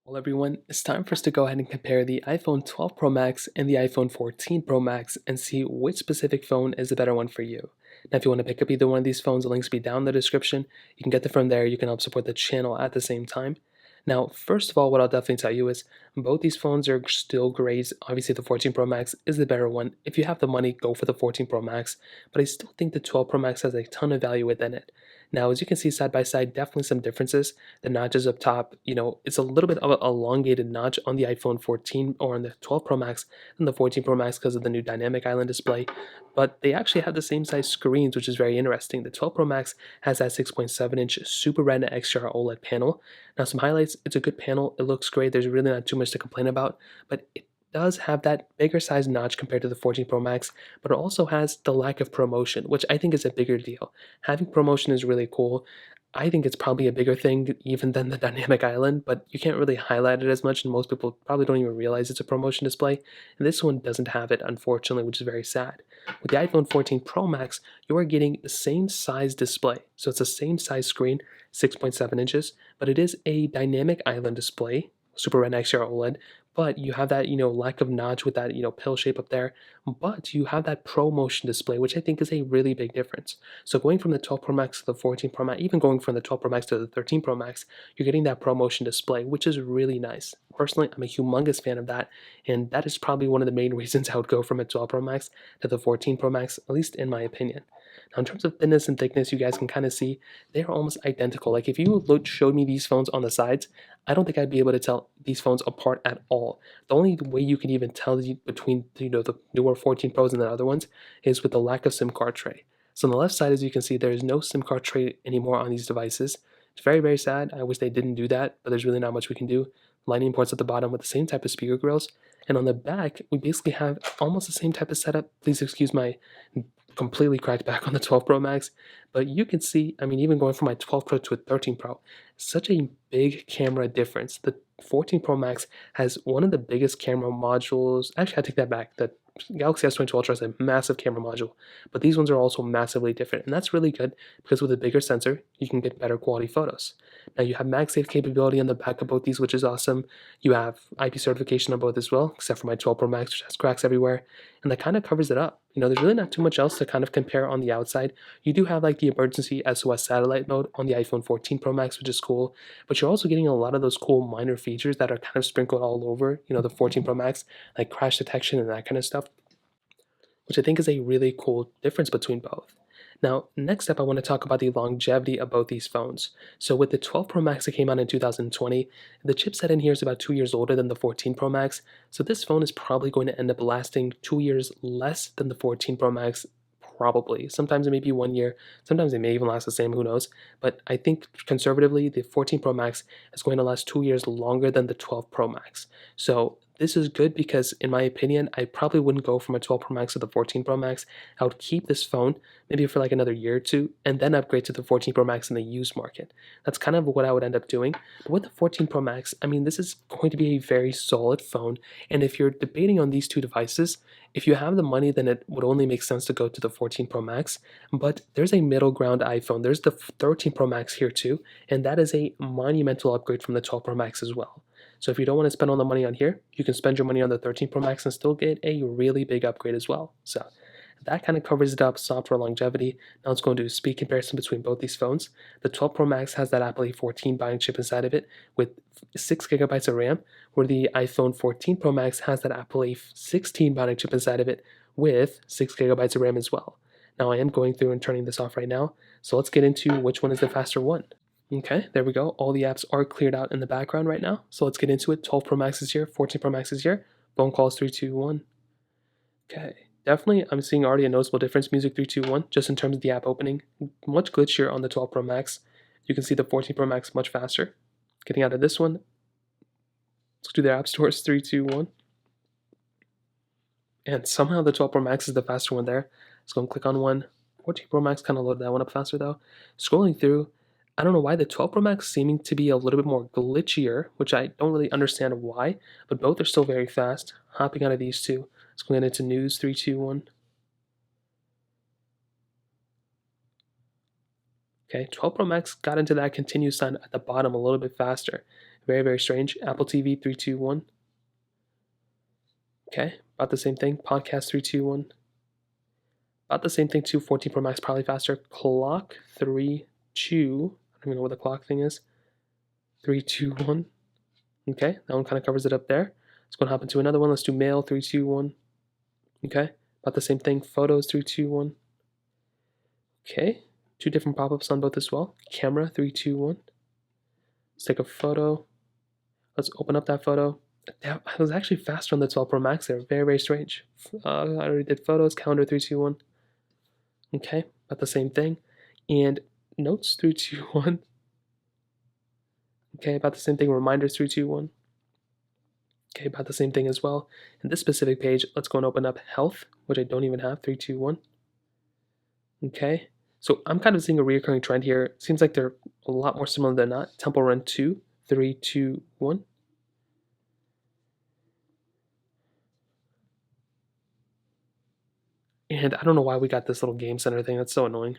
Well, everyone, it's time for us to go ahead and compare the iPhone 12 Pro Max and the iPhone 14 Pro Max and see which specific phone is the better one for you. Now, if you want to pick up either one of these phones, the links will be down in the description. You can get them from there. You can help support the channel at the same time. Now, first of all, what I'll definitely tell you is both these phones are still great. Obviously, the 14 Pro Max is the better one. If you have the money, go for the 14 Pro Max, but I still think the 12 Pro Max has a ton of value within it. Now, as you can see side by side, definitely some differences. The notches up top, it's a little bit of an elongated notch on the iPhone 14 or on the 12 Pro Max than the 14 Pro Max because of the new dynamic island display. But they actually have the same size screens, which is very interesting. The 12 Pro Max has that 6.7-inch Super Retina XDR OLED panel. Now, some highlights: it's a good panel. It looks great. There's really not too much to complain about, but it does have that bigger size notch compared to the 14 Pro Max, but it also has the lack of ProMotion, which I think is a bigger deal. Having ProMotion is really cool. I think it's probably a bigger thing even than the dynamic island, but you can't really highlight it as much, and most people probably don't even realize it's a ProMotion display. And this one doesn't have it, unfortunately, which is very sad. With the iPhone 14 Pro Max, you are getting the same size display. So it's the same size screen, 6.7 inches, but it is a dynamic island display, Super Retina XDR OLED, but you have that, lack of notch with that, pill shape up there, but you have that Pro Motion display, which I think is a really big difference. So going from the 12 Pro Max to the 14 Pro Max, even going from the 12 Pro Max to the 13 Pro Max, you're getting that Pro Motion display, which is really nice. Personally, I'm a humongous fan of that, and that is probably one of the main reasons I would go from a 12 Pro Max to the 14 Pro Max, at least in my opinion. Now, in terms of thickness and thickness, you guys can kind of see they're almost identical. Like if you showed me these phones on the sides, I don't think I'd be able to tell these phones apart at all. The only way you can even tell between the newer 14 Pros and the other ones is with the lack of SIM card tray. So on the left side, as you can see, there is no SIM card tray anymore on these devices. It's very, very sad. I wish they didn't do that, but there's really not much we can do. Lightning ports at the bottom with the same type of speaker grills. And on the back, we basically have almost the same type of setup. Please excuse my completely cracked back on the 12 Pro Max, but you can see, even going from my 12 Pro to a 13 Pro, such a big camera difference. The 14 Pro Max has one of the biggest camera modules. Actually, I take that back. The Galaxy S22 Ultra has a massive camera module, but these ones are also massively different, and that's really good because with a bigger sensor, you can get better quality photos. Now, you have MagSafe capability on the back of both these, which is awesome. You have IP certification on both as well, except for my 12 Pro Max, which has cracks everywhere, and that kind of covers it up. There's really not too much else to kind of compare on the outside. You do have like the emergency SOS satellite mode on the iPhone 14 Pro Max, which is cool, but you're also getting a lot of those cool minor features that are kind of sprinkled all over, the 14 Pro Max, like crash detection and that kind of stuff, which I think is a really cool difference between both. Now, next up, I want to talk about the longevity of both these phones. So with the 12 Pro Max that came out in 2020, the chipset in here is about 2 years older than the 14 Pro Max, so this phone is probably going to end up lasting 2 years less than the 14 Pro Max, probably. Sometimes it may be 1 year, sometimes it may even last the same, who knows. But I think conservatively, the 14 Pro Max is going to last 2 years longer than the 12 Pro Max. So this is good because, in my opinion, I probably wouldn't go from a 12 Pro Max to the 14 Pro Max. I would keep this phone maybe for like another year or two and then upgrade to the 14 Pro Max in the used market. That's kind of what I would end up doing. But with the 14 Pro Max, this is going to be a very solid phone. And if you're debating on these two devices, if you have the money, then it would only make sense to go to the 14 Pro Max. But there's a middle ground iPhone. There's the 13 Pro Max here too, and that is a monumental upgrade from the 12 Pro Max as well. So if you don't want to spend all the money on here, you can spend your money on the 13 Pro Max and still get a really big upgrade as well. So that kind of covers it up, software longevity. Now let's go into a speed comparison between both these phones. The 12 Pro Max has that Apple A14 Bionic chip inside of it with 6 gigabytes of RAM, where the iPhone 14 Pro Max has that Apple A16 Bionic chip inside of it with 6 gigabytes of RAM as well. Now I am going through and turning this off right now, so let's get into which one is the faster one. Okay, there we go. All the apps are cleared out in the background right now. So let's get into it. 12 Pro Max is here, 14 Pro Max is here. Phone calls 3, 2, 1. Okay, definitely I'm seeing already a noticeable difference. Music 3, 2, 1, just in terms of the app opening. Much glitchier on the 12 Pro Max. You can see the 14 Pro Max much faster. Getting out of this one. Let's do their app stores 3, 2, 1. And somehow the 12 Pro Max is the faster one there. Let's go and click on one. 14 Pro Max kind of loaded that one up faster though. Scrolling through, I don't know why the 12 Pro Max seeming to be a little bit more glitchier, which I don't really understand why, but both are still very fast. Hopping out of these two, let's go into news 3, 2, 1. Okay, 12 Pro Max got into that continue sign at the bottom a little bit faster. Very, very strange. Apple TV 321. Okay, about the same thing. Podcast 321. About the same thing too. 14 Pro Max probably faster. Clock 3.2. I don't even know what the clock thing is. 3.2.1. Okay, that one kind of covers it up there. Let's go and hop into another one. Let's do mail 3.2.1. Okay, about the same thing. Photos 3.2.1. Okay, two different pop-ups on both as well. Camera 3.2.1. Let's take a photo. Let's open up that photo. That was actually faster on the 12 Pro Max there. Very, very strange. I already did photos. Calendar 3.2.1. Okay, about the same thing. And notes 3.2.1. Okay, about the same thing. Reminders 3.2.1. Okay, about the same thing as well. In this specific page, let's go and open up health, which I don't even have, 3.2.1. Okay, so I'm kind of seeing a recurring trend here. It seems like they're a lot more similar than not. Temple Run 2, 3.2.1. And I don't know why we got this little game center thing. That's so annoying.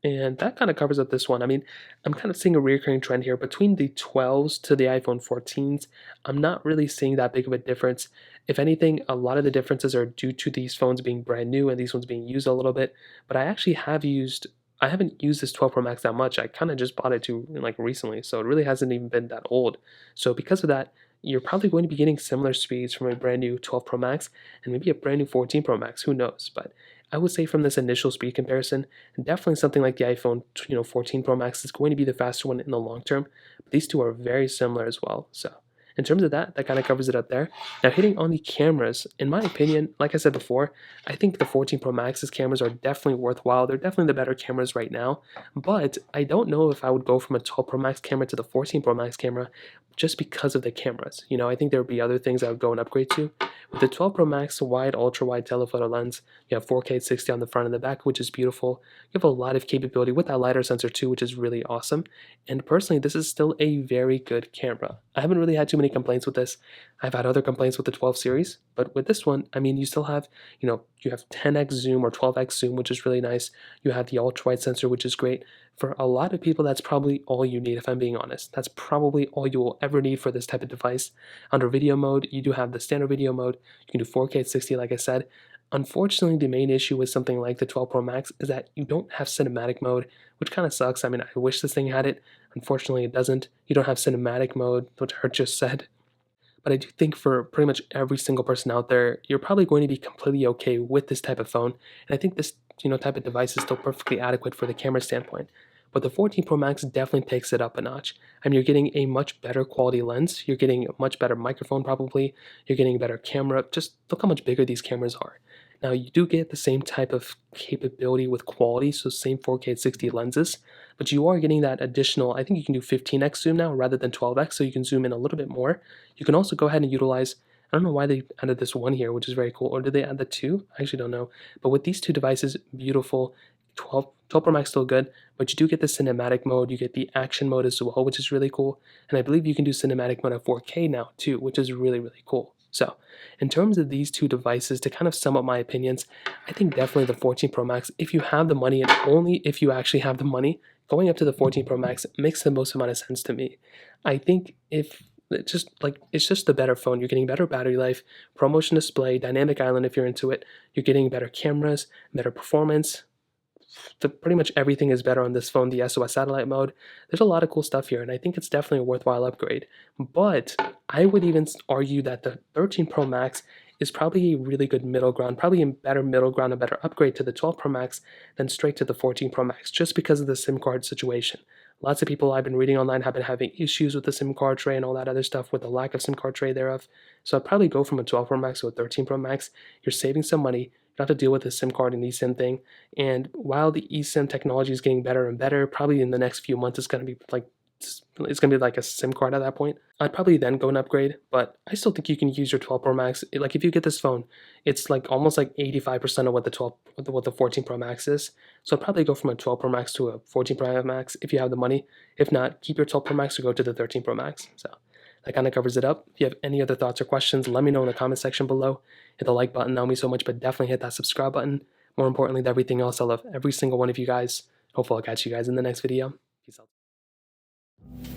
And that kind of covers up this one. I mean, I'm kind of seeing a recurring trend here between the 12s to the iPhone 14s. I'm not really seeing that big of a difference. If anything, a lot of the differences are due to these phones being brand new and these ones being used a little bit. But I haven't used this 12 Pro Max that much. I kind of just bought it to like recently, so it really hasn't even been that old. So because of that, you're probably going to be getting similar speeds from a brand new 12 Pro Max and maybe a brand new 14 Pro Max. Who knows? But I would say from this initial speed comparison, definitely something like the iPhone 14 Pro Max is going to be the faster one in the long term. But these two are very similar as well. So in terms of that, that kind of covers it up there. Now hitting on the cameras, in my opinion, like I said before, I think the 14 Pro Max's cameras are definitely worthwhile. They're definitely the better cameras right now. But I don't know if I would go from a 12 Pro Max camera to the 14 Pro Max camera just because of the cameras. I think there would be other things I would go and upgrade to. With the 12 Pro Max wide, ultra-wide telephoto lens, you have 4K 60 on the front and the back, which is beautiful. You have a lot of capability with that LiDAR sensor too, which is really awesome. And personally, this is still a very good camera. I haven't really had too many complaints with this. I've had other complaints with the 12 series, but with this one, I mean, you still have, you have 10x zoom or 12x zoom, which is really nice. You have the ultra-wide sensor, which is great. For a lot of people, that's probably all you need, if I'm being honest. That's probably all you will ever need for this type of device. Under video mode, you do have the standard video mode. You can do 4K at 60, like I said. Unfortunately, the main issue with something like the 12 Pro Max is that you don't have cinematic mode, which kind of sucks. I mean, I wish this thing had it. Unfortunately, it doesn't. You don't have cinematic mode, which I just said. But I do think for pretty much every single person out there, you're probably going to be completely okay with this type of phone. And I think this type of device is still perfectly adequate for the camera standpoint. But the 14 Pro Max definitely takes it up a notch. I mean, you're getting a much better quality lens. You're getting a much better microphone probably. You're getting a better camera. Just look how much bigger these cameras are. Now, you do get the same type of capability with quality, so same 4K at 60 lenses, but you are getting that additional, I think you can do 15x zoom now rather than 12x, so you can zoom in a little bit more. You can also go ahead and utilize, I don't know why they added this one here, which is very cool, or did they add the two? I actually don't know. But with these two devices, beautiful. 12 Pro Max still good, but you do get the cinematic mode, you get the action mode as well, which is really cool. And I believe you can do cinematic mode at 4K now too, which is really, really cool. So in terms of these two devices, to kind of sum up my opinions, I think definitely the 14 Pro Max, if you have the money, and only if you actually have the money, going up to the 14 Pro Max makes the most amount of sense to me. I think if it's just the better phone. You're getting better battery life, ProMotion display, dynamic island if you're into it. You're getting better cameras, better performance. Pretty much everything is better on this phone. The SOS satellite mode. There's a lot of cool stuff here, and I think it's definitely a worthwhile upgrade. But I would even argue that the 13 Pro Max is probably a really good middle ground, probably a better middle ground, a better upgrade to the 12 Pro Max than straight to the 14 Pro Max, just because of the SIM card situation. Lots of people I've been reading online have been having issues with the SIM card tray and all that other stuff with the lack of SIM card tray thereof. So I'd probably go from a 12 Pro Max to a 13 Pro Max. You're saving some money. You don't have to deal with the SIM card and eSIM thing. And while the eSIM technology is getting better and better, probably in the next few months it's going to be like a SIM card at that point. I'd probably then go and upgrade, but I still think you can use your 12 Pro Max. Like if you get this phone, it's like almost like 85% of what the 14 Pro Max is. So I'd probably go from a 12 Pro Max to a 14 Pro Max if you have the money. If not, keep your 12 Pro Max or go to the 13 Pro Max. So that kind of covers it up. If you have any other thoughts or questions, let me know in the comment section below. Hit the like button, that would mean so much, but definitely hit that subscribe button. More importantly than everything else, I love every single one of you guys. Hopefully I'll catch you guys in the next video. Peace out.